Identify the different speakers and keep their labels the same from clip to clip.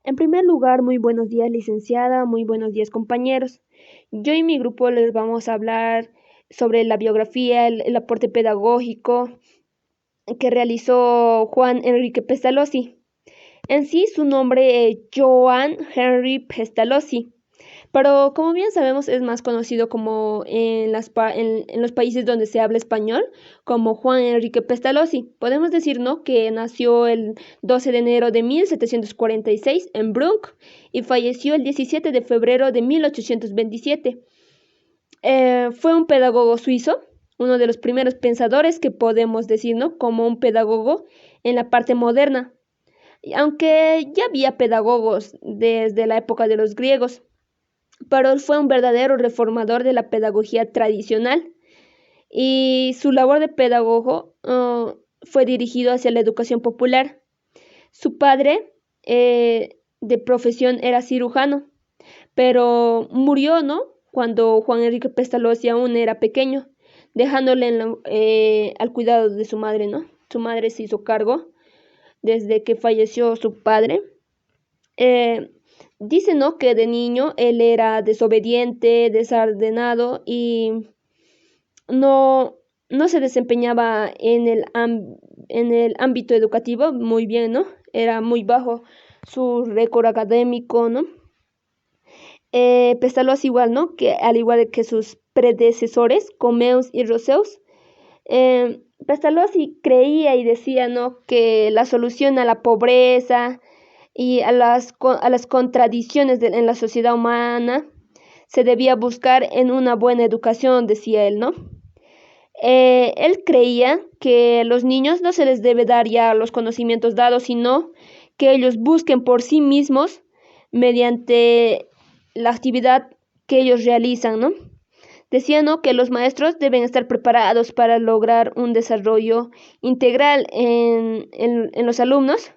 Speaker 1: En primer lugar, muy buenos días, licenciada, muy buenos días, compañeros. Yo y mi grupo les vamos a hablar sobre la biografía, el aporte pedagógico que realizó Juan Enrique Pestalozzi. En sí, su nombre es Joan Henry Pestalozzi, pero como bien sabemos es más conocido como en los países donde se habla español, como Juan Enrique Pestalozzi. Podemos decir, ¿no?, que nació el 12 de enero de 1746 en Brunk y falleció el 17 de febrero de 1827. Fue un pedagogo suizo, uno de los primeros pensadores que podemos decir, ¿no?, como un pedagogo en la parte moderna, aunque ya había pedagogos desde la época de los griegos, pero él fue un verdadero reformador de la pedagogía tradicional y su labor de pedagogo fue dirigido hacia la educación popular. Su padre de profesión era cirujano, pero murió, ¿no?, cuando Juan Enrique Pestalozzi aún era pequeño, dejándole al cuidado de su madre, ¿no? Su madre se hizo cargo desde que falleció su padre. Eh, Dice, ¿no?, que de niño él era desobediente, desordenado y no, no se desempeñaba en el ámbito educativo muy bien, ¿no? Era muy bajo su récord académico, ¿no? Pestalozzi igual, ¿no?, que al igual que sus predecesores, Comeus y Roseus, Pestalozzi creía y decía, ¿no?, que la solución a la pobreza y a las contradicciones en la sociedad humana se debía buscar en una buena educación, decía él, ¿no? Él creía que a los niños no se les debe dar ya los conocimientos dados, sino que ellos busquen por sí mismos mediante la actividad que ellos realizan, ¿no? Decía, ¿no?, que los maestros deben estar preparados para lograr un desarrollo integral en los alumnos.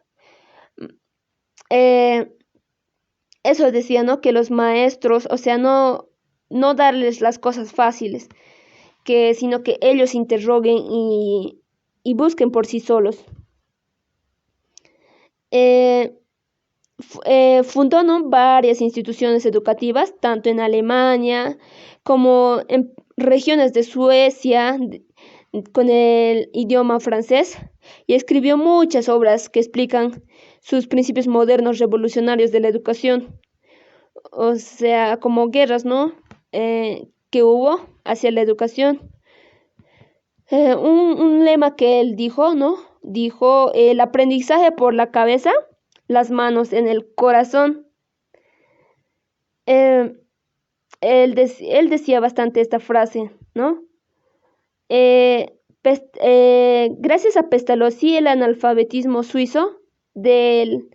Speaker 1: Eh, Eso decía, ¿no?, que los maestros, o sea, no darles las cosas fáciles, sino que ellos interroguen y busquen por sí solos. Eh, Fundó, ¿no?, varias instituciones educativas, tanto en Alemania como en regiones de Suecia, con el idioma francés, y escribió muchas obras que explican sus principios modernos revolucionarios de la educación, o sea, como guerras, ¿no?, que hubo hacia la educación. Un lema que él dijo, ¿no? Dijo, el aprendizaje por la cabeza, las manos en el corazón. Eh, él decía bastante esta frase, ¿no? Gracias a Pestalozzi, el analfabetismo suizo del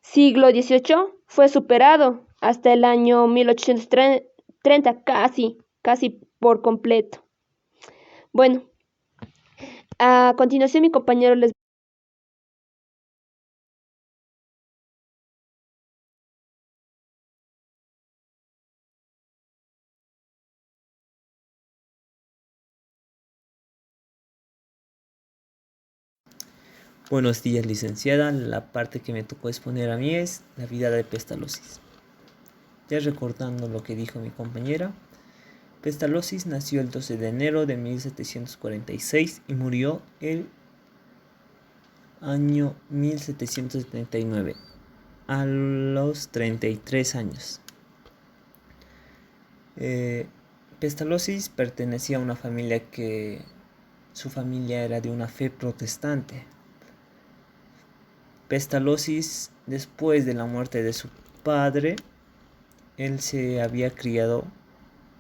Speaker 1: siglo XVIII fue superado hasta el año 1830, casi por completo. Bueno, a continuación mi compañero les...
Speaker 2: Buenos días, licenciada. La parte que me tocó exponer a mí es la vida de Pestalozzi. Ya recordando lo que dijo mi compañera, Pestalozzi nació el 12 de enero de 1746 y murió el año 1779 a los 33 años. Pestalozzi pertenecía a una familia que su familia era de una fe protestante. Pestalozzi, después de la muerte de su padre, él se había criado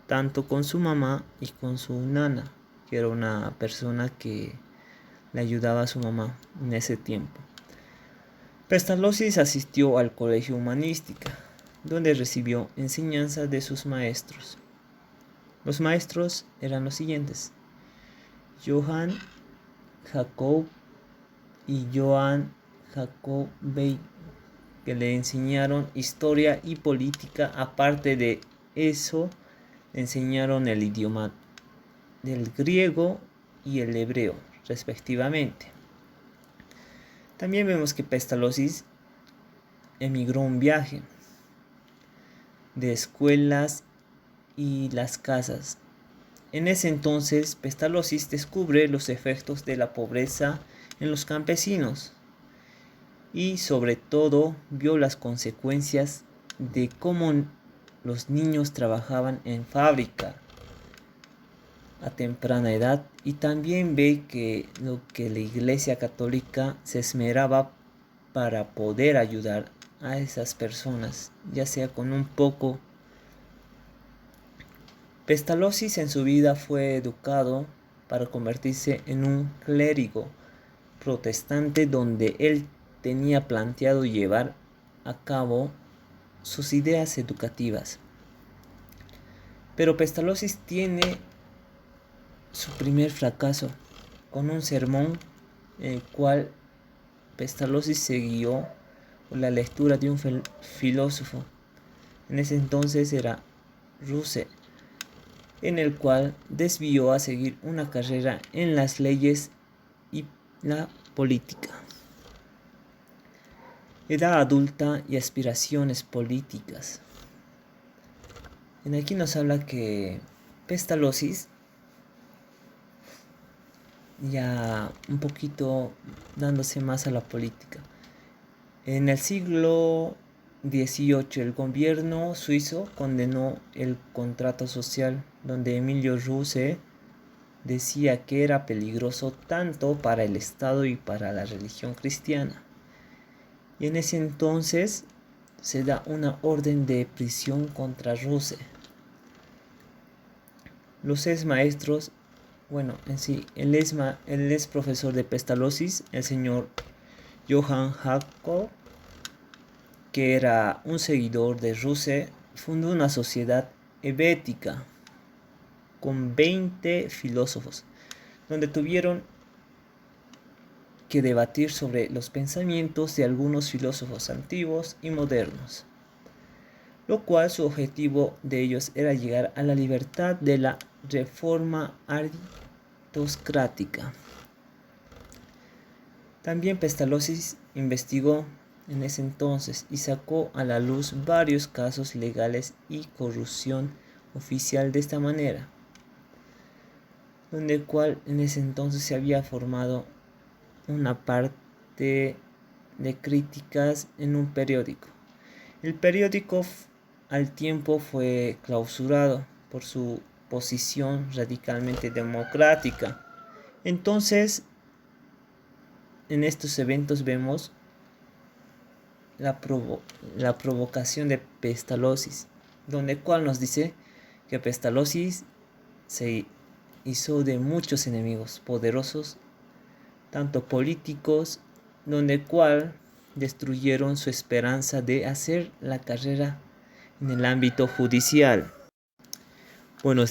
Speaker 2: tanto con su mamá y con su nana, que era una persona que le ayudaba a su mamá en ese tiempo. Pestalozzi asistió al colegio humanística, donde recibió enseñanza de sus maestros. Los maestros eran los siguientes: Johann Jacob y Johann Jacob Bey, que le enseñaron historia y política. Aparte de eso, le enseñaron el idioma del griego y el hebreo, respectivamente. También vemos que Pestalozzi emigró un viaje de escuelas y las casas. En ese entonces, Pestalozzi descubre los efectos de la pobreza en los campesinos y sobre todo vio las consecuencias de cómo los niños trabajaban en fábrica a temprana edad, y también ve que lo que la Iglesia Católica se esmeraba para poder ayudar a esas personas, ya sea con un poco. Pestalozzi en su vida fue educado para convertirse en un clérigo protestante, donde él tenía planteado llevar a cabo sus ideas educativas. Pero Pestalozzi tiene su primer fracaso con un sermón en el cual Pestalozzi se guió por la lectura de un filósofo. En ese entonces era Russell, en el cual desvió a seguir una carrera en las leyes y la política. Edad adulta y aspiraciones políticas. En aquí nos habla que Pestalozzi, ya un poquito dándose más a la política. En el siglo XVIII, el gobierno suizo condenó el contrato social, donde Emilio Ruse decía que era peligroso tanto para el Estado y para la religión cristiana. Y en ese entonces se da una orden de prisión contra Ruse. Los ex maestros, bueno, en sí, él es profesor de Pestalozzi, el señor Johann Jacob, que era un seguidor de Ruse, fundó una sociedad helvética con 20 filósofos, donde tuvieron que debatir sobre los pensamientos de algunos filósofos antiguos y modernos, lo cual su objetivo de ellos era llegar a la libertad de la reforma aristocrática. También Pestalozzi investigó en ese entonces y sacó a la luz varios casos legales y corrupción oficial de esta manera, donde el cual en ese entonces se había formado una parte de críticas en un periódico. El periódico al tiempo fue clausurado por su posición radicalmente democrática. Entonces, en estos eventos vemos la provocación de Pestalozzi, donde cual nos dice que Pestalozzi se hizo de muchos enemigos poderosos, tanto políticos, donde cual destruyeron su esperanza de hacer la carrera en el ámbito judicial. Bueno,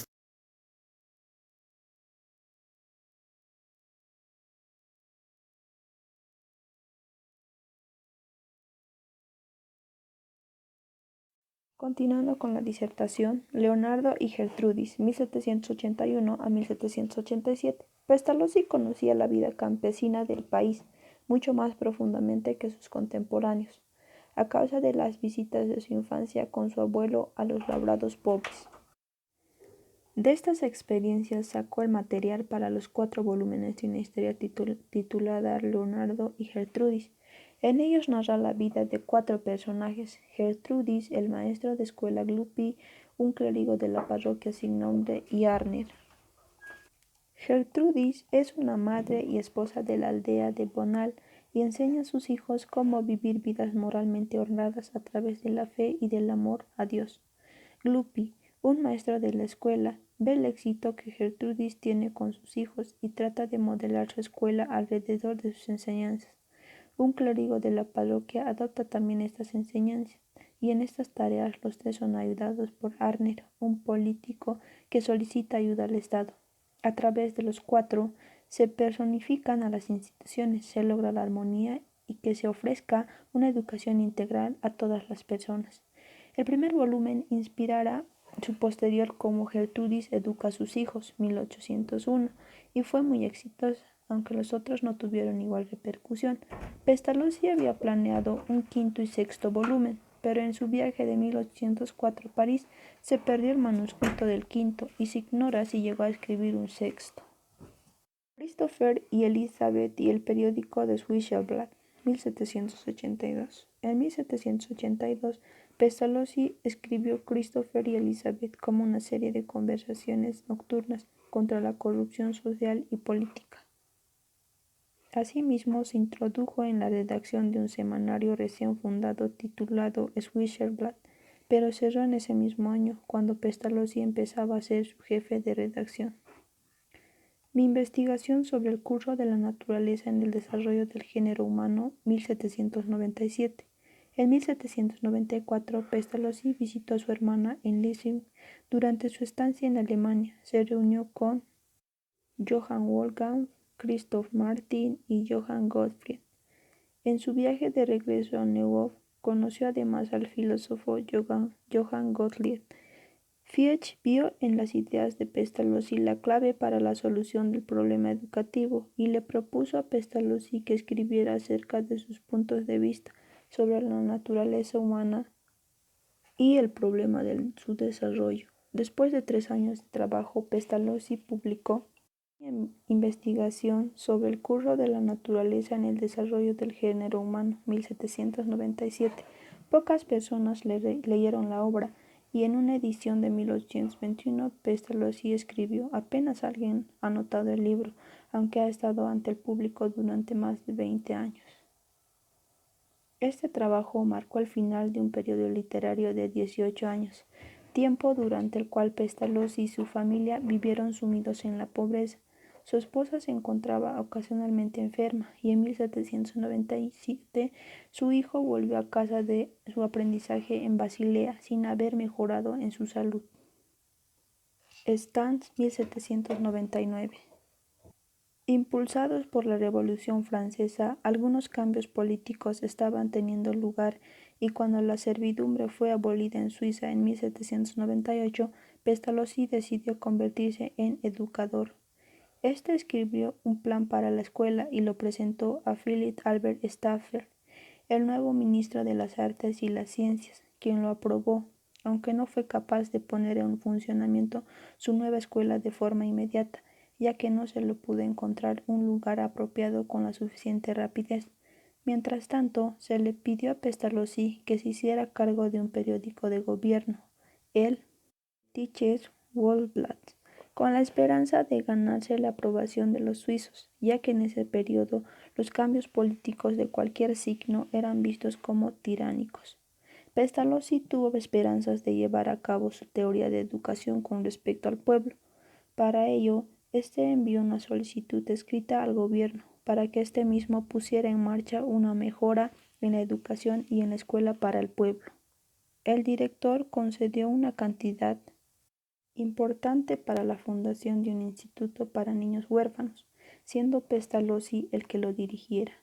Speaker 1: Continuando con la disertación, Leonardo y Gertrudis, 1781 a 1787. Pestalozzi conocía la vida campesina del país mucho más profundamente que sus contemporáneos, a causa de las visitas de su infancia con su abuelo a los labrados pobres. De estas experiencias sacó el material para los 4 volúmenes de una historia titulada Leonardo y Gertrudis. En ellos narra la vida de 4 personajes: Gertrudis, el maestro de escuela Gluppi, un clérigo de la parroquia sin nombre, y Arner. Gertrudis es una madre y esposa de la aldea de Bonal y enseña a sus hijos cómo vivir vidas moralmente honradas a través de la fe y del amor a Dios. Gluppi, un maestro de la escuela, ve el éxito que Gertrudis tiene con sus hijos y trata de modelar su escuela alrededor de sus enseñanzas. Un clérigo de la parroquia adopta también estas enseñanzas, y en estas tareas los 3 son ayudados por Arner, un político que solicita ayuda al Estado. A través de los 4 se personifican a las instituciones, se logra la armonía y que se ofrezca una educación integral a todas las personas. El primer volumen inspirará su posterior como Gertrudis educa a sus hijos, 1801, y fue muy exitosa,
Speaker 3: aunque los otros no tuvieron igual repercusión. Pestalozzi había planeado un quinto y sexto volumen, pero en su viaje de 1804 a París se perdió el manuscrito del quinto y se ignora si llegó a escribir un sexto. Christopher y Elizabeth y el periódico The Zwischenblatt, 1782. En 1782, Pestalozzi escribió Christopher y Elizabeth como una serie de conversaciones nocturnas contra la corrupción social y política. Asimismo, se introdujo en la redacción de un semanario recién fundado titulado Zwischenblatt, pero cerró en ese mismo año, cuando Pestalozzi empezaba a ser su jefe de redacción. Mi investigación sobre el curso de la naturaleza en el desarrollo del género humano, 1797. En 1794, Pestalozzi visitó a su hermana en Leipzig. Durante su estancia en Alemania, se reunió con Johann Wolfgang, Christoph Martin y Johann Gottfried. En su viaje de regreso a Neuhof, conoció además al filósofo Johann Gottlieb. Fichte vio en las ideas de Pestalozzi la clave para la solución del problema educativo y le propuso a Pestalozzi que escribiera acerca de sus puntos de vista sobre la naturaleza humana y el problema de su desarrollo. Después de 3 años de trabajo, Pestalozzi publicó una investigación sobre el curso de la naturaleza en el desarrollo del género humano, 1797. Pocas personas leyeron la obra, y en una edición de 1821, Pestalozzi escribió: apenas alguien ha notado el libro, aunque ha estado ante el público durante más de 20 años. Este trabajo marcó el final de un periodo literario de 18 años, tiempo durante el cual Pestalozzi y su familia vivieron sumidos en la pobreza. Su esposa se encontraba ocasionalmente enferma y en 1797 su hijo volvió a casa de su aprendizaje en Basilea sin haber mejorado en su salud. Stans, 1799. Impulsados por la Revolución Francesa, algunos cambios políticos estaban teniendo lugar y cuando la servidumbre fue abolida en Suiza en 1798, Pestalozzi decidió convertirse en educador. Este escribió un plan para la escuela y lo presentó a Philipp Albert Staffel, el nuevo ministro de las Artes y las Ciencias, quien lo aprobó, aunque no fue capaz de poner en funcionamiento su nueva escuela de forma inmediata, ya que no se le pudo encontrar un lugar apropiado con la suficiente rapidez. Mientras tanto, se le pidió a Pestalozzi que se hiciera cargo de un periódico de gobierno, el Deutsches Wohlblatt, con la esperanza de ganarse la aprobación de los suizos, ya que en ese periodo los cambios políticos de cualquier signo eran vistos como tiránicos. Pestalozzi tuvo esperanzas de llevar a cabo su teoría de educación con respecto al pueblo. Para ello, envió una solicitud escrita al gobierno para que mismo pusiera en marcha una mejora en la educación y en la escuela para el pueblo. El director concedió una cantidad importante para la fundación de un instituto para niños huérfanos, siendo Pestalozzi el que lo dirigiera.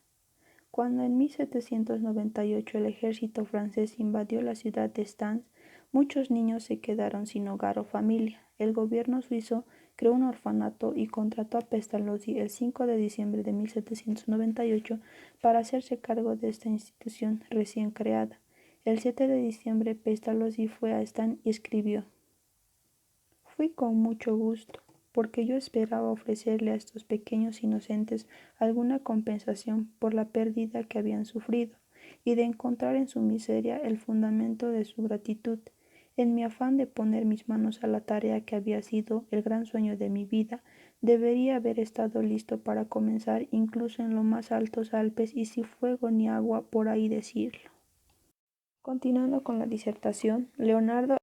Speaker 3: Cuando en 1798 el ejército francés invadió la ciudad de Stans, muchos niños se quedaron sin hogar o familia. El gobierno suizo creó un orfanato y contrató a Pestalozzi el 5 de diciembre de 1798 para hacerse cargo de esta institución recién creada. El 7 de diciembre Pestalozzi fue a Stans y escribió: fui con mucho gusto, porque yo esperaba ofrecerle a estos pequeños inocentes alguna compensación por la pérdida que habían sufrido, y de encontrar en su miseria el fundamento de su gratitud. En mi afán de poner mis manos a la tarea que había sido el gran sueño de mi vida, debería haber estado listo para comenzar incluso en los más altos Alpes y sin fuego ni agua, por ahí decirlo. Continuando con la disertación, Leonardo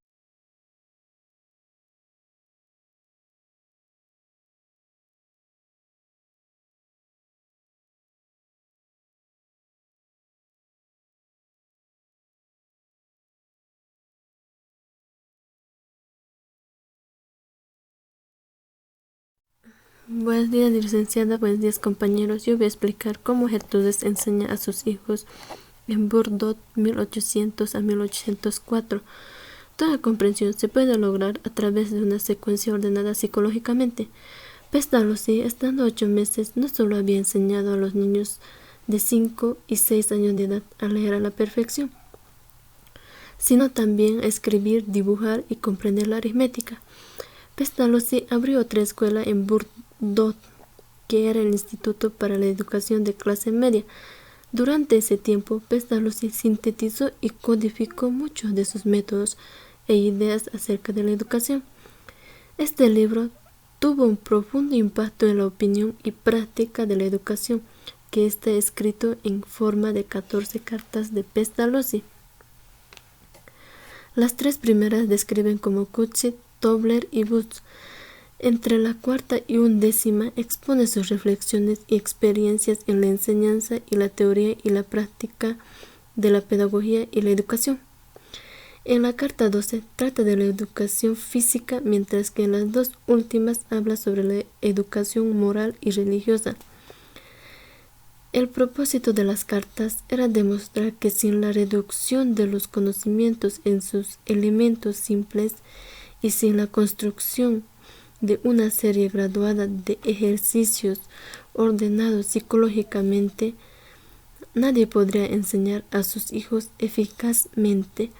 Speaker 4: Buenos días, licenciada. Buenos días, compañeros. Yo voy a explicar cómo Gertrudis enseña a sus hijos en Bordeaux 1800 a 1804. Toda comprensión se puede lograr a través de una secuencia ordenada psicológicamente. Pestalozzi, estando 8 meses, no solo había enseñado a los niños de 5 y 6 años de edad a leer a la perfección, sino también a escribir, dibujar y comprender la aritmética. Pestalozzi abrió otra escuela en Bordeaux, que era el Instituto para la Educación de Clase Media. Durante ese tiempo, Pestalozzi sintetizó y codificó muchos de sus métodos e ideas acerca de la educación. Este libro tuvo un profundo impacto en la opinión y práctica de la educación, que está escrito en forma de 14 cartas de Pestalozzi. Las 3 primeras describen como Cutzit, Tobler y Butz. Entre la cuarta y 11ª expone sus reflexiones y experiencias en la enseñanza y la teoría y la práctica de la pedagogía y la educación. En la carta 12 trata de la educación física, mientras que en las 2 últimas habla sobre la educación moral y religiosa. El propósito de las cartas era demostrar que sin la reducción de los conocimientos en sus elementos simples y sin la construcción de una serie graduada de ejercicios ordenados psicológicamente, nadie podría enseñar a sus hijos eficazmente.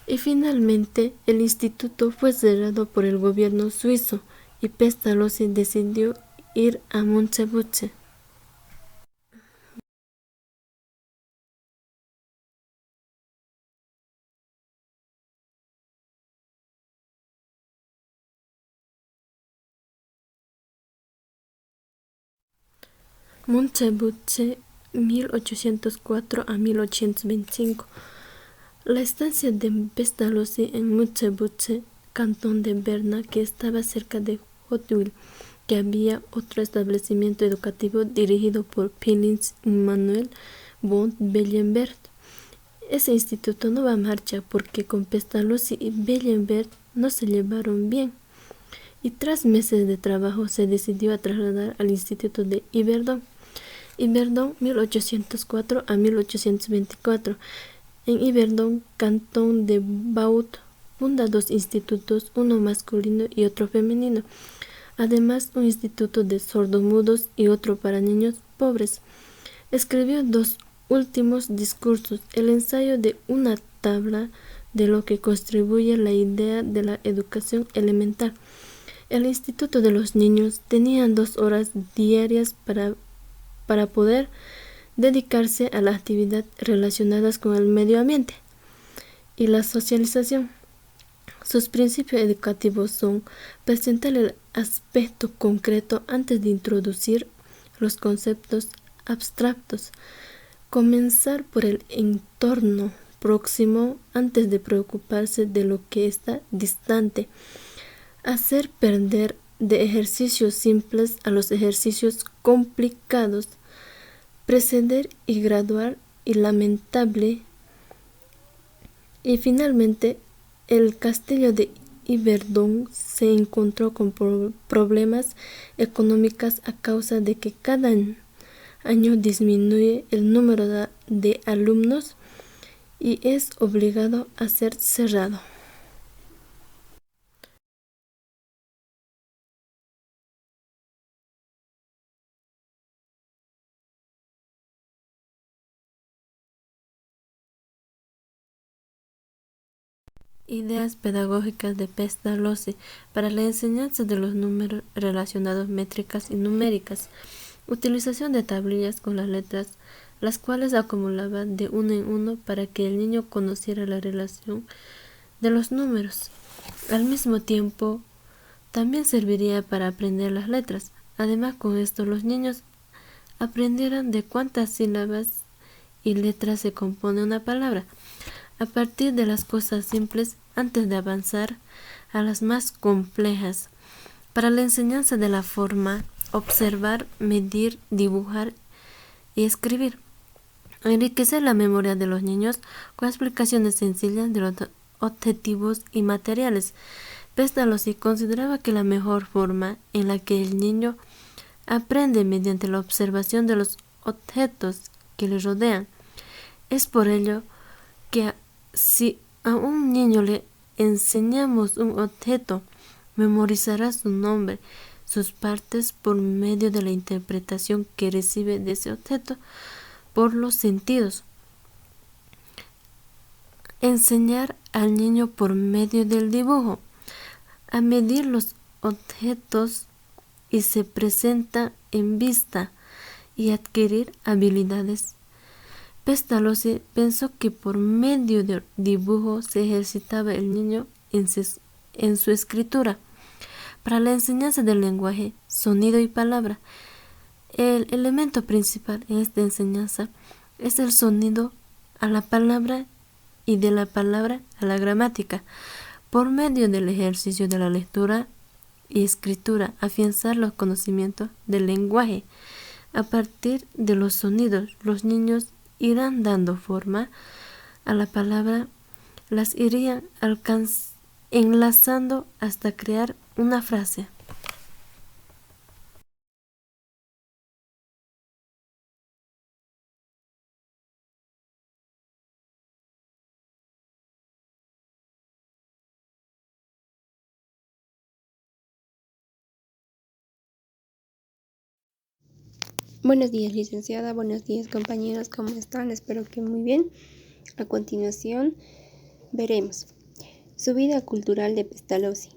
Speaker 4: Y finalmente, el instituto fue cerrado por el gobierno suizo y Pestalozzi decidió ir a Munchebuche. Munchebuche, 1804 a 1825. La estancia de Pestalozzi en Munchebuche, cantón de Berna, que estaba cerca de Hauteville, que había otro establecimiento educativo dirigido por Pélix Immanuel von Bellenberg. Ese instituto no va a marcha porque con Pestalozzi y Bellenberg no se llevaron bien, y tras meses de trabajo se decidió a trasladar al instituto de Yverdon. Yverdon, 1804 a 1824. En Yverdon, cantón de Vaud, funda 2 institutos, uno masculino y otro femenino. Además, un instituto de sordomudos y otro para niños pobres. Escribió 2 últimos discursos, el ensayo de una tabla de lo que contribuye la idea de la educación elemental. El Instituto de los Niños tenía 2 horas diarias para poder dedicarse a las actividades relacionadas con el medio ambiente y la socialización. Sus principios educativos son presentar el aspecto concreto antes de introducir los conceptos abstractos, comenzar por el entorno próximo antes de preocuparse de lo que está distante, hacer perder de ejercicios simples a los ejercicios complicados, preceder y graduar y lamentable. Y finalmente, el castillo de Yverdon se encontró con problemas económicos a causa de que cada año disminuye el número de alumnos y es obligado a ser cerrado. Ideas pedagógicas de Pestalozzi para la enseñanza de los números relacionados métricas y numéricas. Utilización de tablillas con las letras, las cuales acumulaba de uno en uno para que el niño conociera la relación de los números. Al mismo tiempo, también serviría para aprender las letras. Además, con esto los niños aprendieran de cuántas sílabas y letras se compone una palabra, a partir de las cosas simples antes de avanzar a las más complejas. Para la enseñanza de la forma, observar, medir, dibujar y escribir. Enriquecer la memoria de los niños con explicaciones sencillas de los objetivos y materiales. Pestalozzi consideraba que la mejor forma en la que el niño aprende mediante la observación de los objetos que le rodean. Es por ello que si a un niño le enseñamos un objeto, memorizará su nombre, sus partes por medio de la interpretación que recibe de ese objeto por los sentidos. Enseñar al niño por medio del dibujo a medir los objetos y se presenta en vista y adquirir habilidades. Pestalozzi pensó que por medio del dibujo se ejercitaba el niño en su escritura. Para la enseñanza del lenguaje, sonido y palabra, el elemento principal en esta enseñanza es el sonido a la palabra y de la palabra a la gramática. Por medio del ejercicio de la lectura y escritura, afianzar los conocimientos del lenguaje. A partir de los sonidos, los niños irán dando forma a la palabra, las irían enlazando hasta crear una frase.
Speaker 1: Buenos días, licenciada. Buenos días, compañeros. ¿Cómo están? Espero que muy bien. A continuación, veremos su vida cultural de Pestalozzi.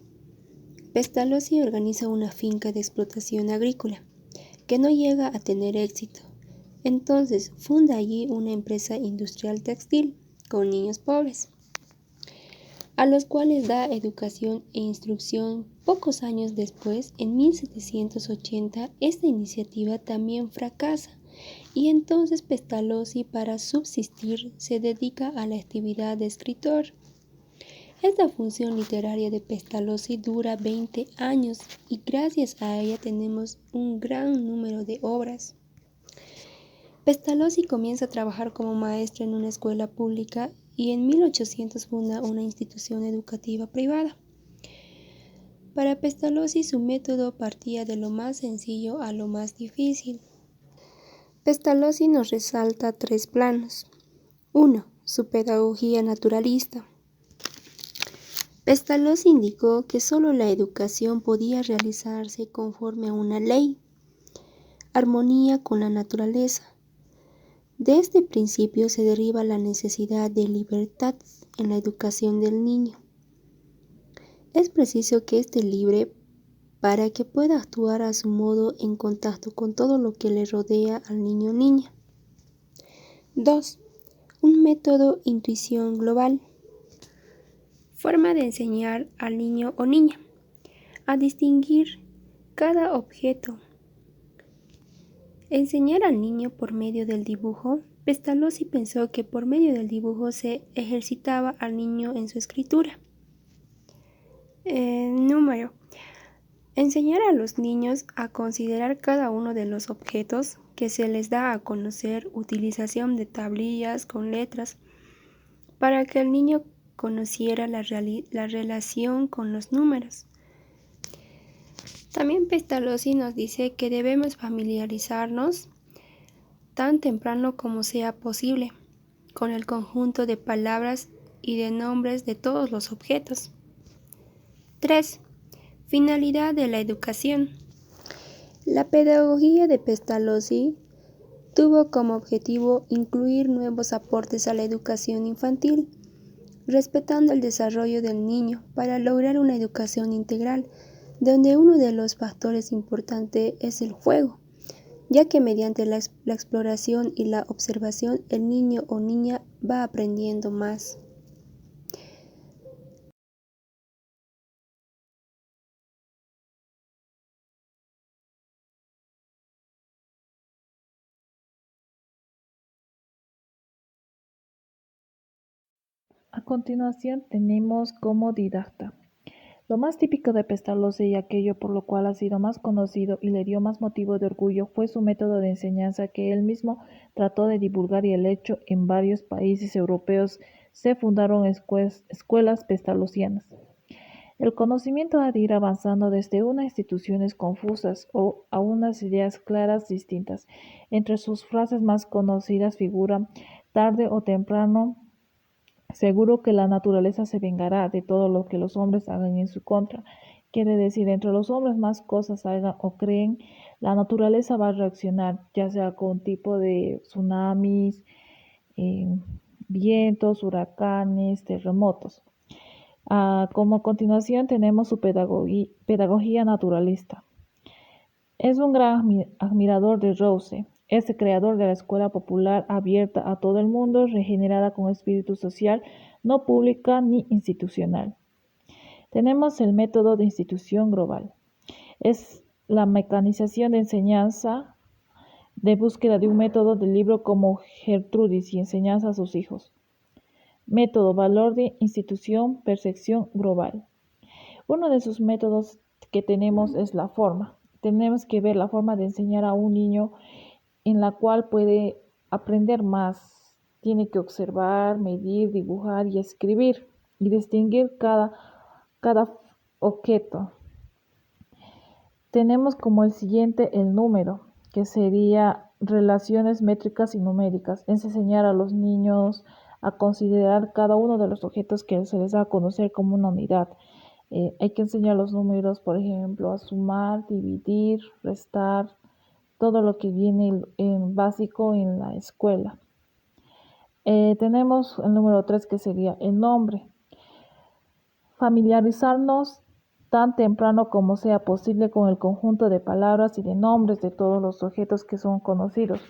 Speaker 1: Pestalozzi organiza una finca de explotación agrícola que no llega a tener éxito. Entonces, funda allí una empresa industrial textil con niños pobres, a los cuales da educación e instrucción. Pocos años después, en 1780, esta iniciativa también fracasa y entonces Pestalozzi, para subsistir, se dedica a la actividad de escritor. Esta función literaria de Pestalozzi dura 20 años y gracias a ella tenemos un gran número de obras. Pestalozzi comienza a trabajar como maestro en una escuela pública y en 1800 funda una institución educativa privada. Para Pestalozzi su método partía de lo más sencillo a lo más difícil. Pestalozzi nos resalta 3 planos. 1. Su pedagogía naturalista. Pestalozzi indicó que solo la educación podía realizarse conforme a una ley, armonía con la naturaleza. De este principio se deriva la necesidad de libertad en la educación del niño. Es preciso que esté libre para que pueda actuar a su modo en contacto con todo lo que le rodea al niño o niña. 2. Un método intuición global. Forma de enseñar al niño o niña a distinguir cada objeto. Enseñar al niño por medio del dibujo. Pestalozzi pensó que por medio del dibujo se ejercitaba al niño en su escritura. Número. Enseñar a los niños a considerar cada uno de los objetos que se les da a conocer. Utilización de tablillas con letras para que el niño conociera la relación con los números. También Pestalozzi nos dice que debemos familiarizarnos tan temprano como sea posible con el conjunto de palabras y de nombres de todos los objetos. 3. Finalidad de la educación. La pedagogía de Pestalozzi tuvo como objetivo incluir nuevos aportes a la educación infantil, respetando el desarrollo del niño para lograr una educación integral, donde uno de los factores importantes es el juego, ya que mediante la exploración y la observación el niño o niña va aprendiendo más.
Speaker 3: A continuación tenemos como didacta. Lo más típico de Pestalozzi y aquello por lo cual ha sido más conocido y le dio más motivo de orgullo fue su método de enseñanza que él mismo trató de divulgar, y el hecho en varios países europeos se fundaron escuelas pestalozzianas. El conocimiento ha de ir avanzando desde unas instituciones confusas o a unas ideas claras distintas. Entre sus frases más conocidas figura: tarde o temprano, seguro que la naturaleza se vengará de todo lo que los hombres hagan en su contra.
Speaker 5: Quiere decir, entre los hombres más cosas hagan o creen, la naturaleza va a reaccionar, ya sea con tipo de tsunamis, eh, vientos, huracanes, terremotos. Como continuación tenemos su pedagogía naturalista. Es un gran admirador de Rousseau, ese creador de la escuela popular abierta a todo el mundo, regenerada con espíritu social, no pública ni institucional. Tenemos el método de institución global. Es la mecanización de enseñanza de búsqueda de un método del libro como Gertrudis y enseñanza a sus hijos. Método, valor de institución, percepción global. Uno de sus métodos que tenemos es la forma. Tenemos que ver la forma de enseñar a un niño en la cual puede aprender más. Tiene que observar, medir, dibujar y escribir y distinguir cada objeto. Tenemos como el siguiente el número, que sería relaciones métricas y numéricas. Es enseñar a los niños a considerar cada uno de los objetos que se les da a conocer como una unidad. Hay que enseñar los números, por ejemplo, a sumar, dividir, restar, todo lo que viene en básico en la escuela. Tenemos el número 3 que sería el nombre. Familiarizarnos tan temprano como sea posible con el conjunto de palabras y de nombres de todos los objetos que son conocidos.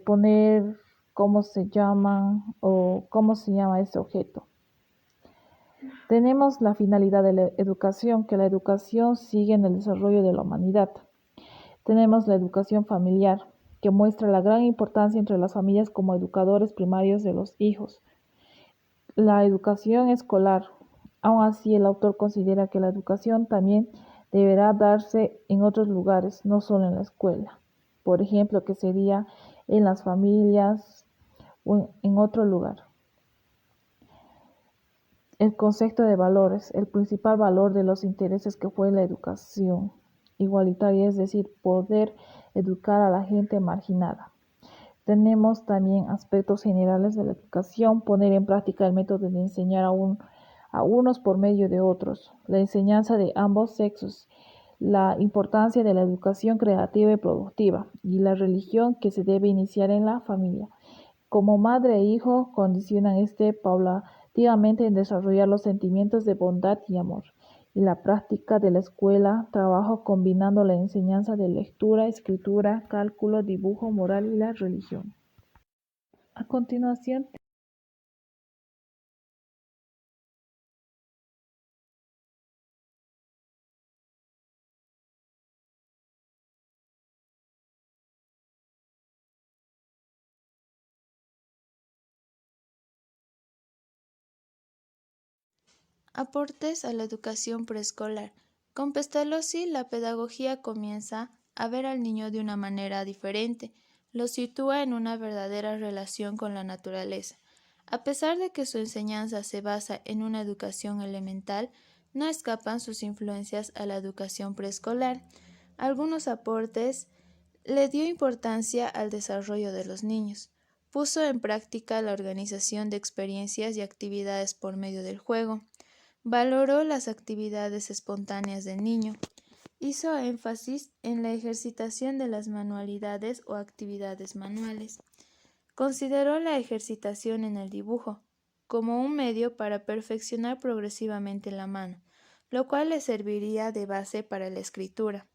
Speaker 5: Poner cómo se llaman o cómo se llama ese objeto. Tenemos la finalidad de la educación, que la educación sigue en el desarrollo de la humanidad. Tenemos la educación familiar, que muestra la gran importancia entre las familias como educadores primarios de los hijos. La educación escolar. Aún así, el autor considera que la educación también deberá darse en otros lugares, no solo en la escuela. Por ejemplo, que sería en las familias o en otro lugar. El concepto de valores, el principal valor de los intereses que fue la educación igualitaria, es decir, poder educar a la gente marginada. Tenemos también aspectos generales de la educación, poner en práctica el método de enseñar a unos por medio de otros, la enseñanza de ambos sexos, la importancia de la educación creativa y productiva y la religión que se debe iniciar en la familia. Como madre e hijo condicionan paulatinamente en desarrollar los sentimientos de bondad y amor. Y la práctica de la escuela, trabajo combinando la enseñanza de lectura, escritura, cálculo, dibujo, moral y la religión. A continuación,
Speaker 3: Aportes a la educación preescolar. Con Pestalozzi, la pedagogía comienza a ver al niño de una manera diferente, lo sitúa en una verdadera relación con la naturaleza. A pesar de que su enseñanza se basa en una educación elemental, no escapan sus influencias a la educación preescolar. Algunos aportes: le dio importancia al desarrollo de los niños. Puso en práctica la organización de experiencias y actividades por medio del juego. Valoró las actividades espontáneas del niño. Hizo énfasis en la ejercitación de las manualidades o actividades manuales. Consideró la ejercitación en el dibujo como un medio para perfeccionar progresivamente la mano, lo cual le serviría de base para la escritura.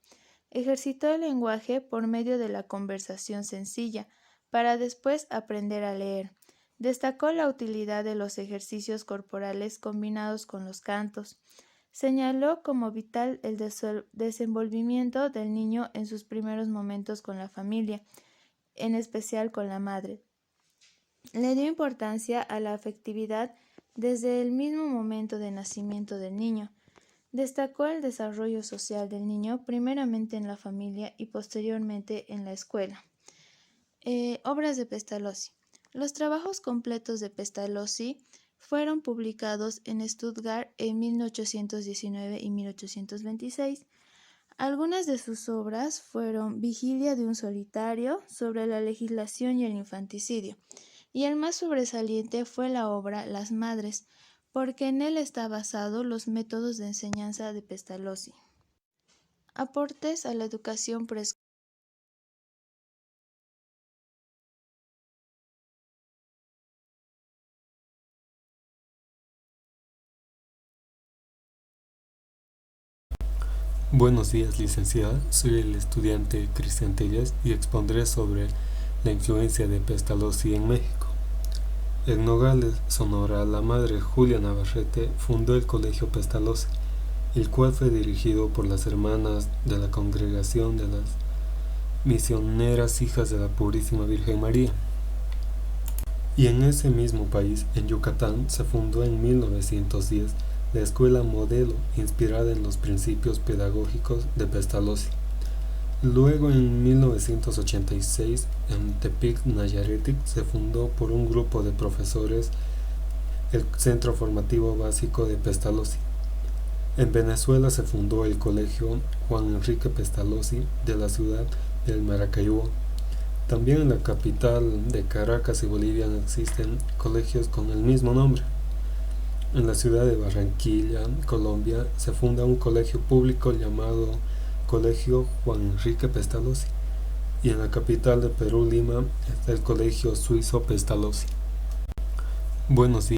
Speaker 3: Ejercitó el lenguaje por medio de la conversación sencilla, para después aprender a leer. Destacó la utilidad de los ejercicios corporales combinados con los cantos. Señaló como vital el desenvolvimiento del niño en sus primeros momentos con la familia, en especial con la madre. Le dio importancia a la afectividad desde el mismo momento de nacimiento del niño. Destacó el desarrollo social del niño, primeramente en la familia y posteriormente en la escuela. Obras de Pestalozzi. Los trabajos completos de Pestalozzi fueron publicados en Stuttgart en 1819 y 1826. Algunas de sus obras fueron Vigilia de un solitario, sobre la legislación y el infanticidio, y el más sobresaliente fue la obra Las Madres, porque en él está basado los métodos de enseñanza de Pestalozzi. Aportes a la educación preescolar.
Speaker 6: Buenos días, licenciada. Soy el estudiante Cristian Tellas y expondré sobre la influencia de Pestalozzi en México. En Nogales, Sonora, la madre Julia Navarrete fundó el Colegio Pestalozzi, el cual fue dirigido por las hermanas de la Congregación de las Misioneras Hijas de la Purísima Virgen María. Y en ese mismo país, en Yucatán, se fundó en 1910 la escuela modelo, inspirada en los principios pedagógicos de Pestalozzi. Luego, en 1986, en Tepic, Nayarit, se fundó por un grupo de profesores el Centro Formativo Básico de Pestalozzi. En Venezuela se fundó el Colegio Juan Enrique Pestalozzi de la ciudad del Maracaibo. También en la capital de Caracas y Bolivia existen colegios con el mismo nombre. En la ciudad de Barranquilla, Colombia, se funda un colegio público llamado Colegio Juan Enrique Pestalozzi, y en la capital de Perú, Lima, está el Colegio Suizo Pestalozzi. Buenos días.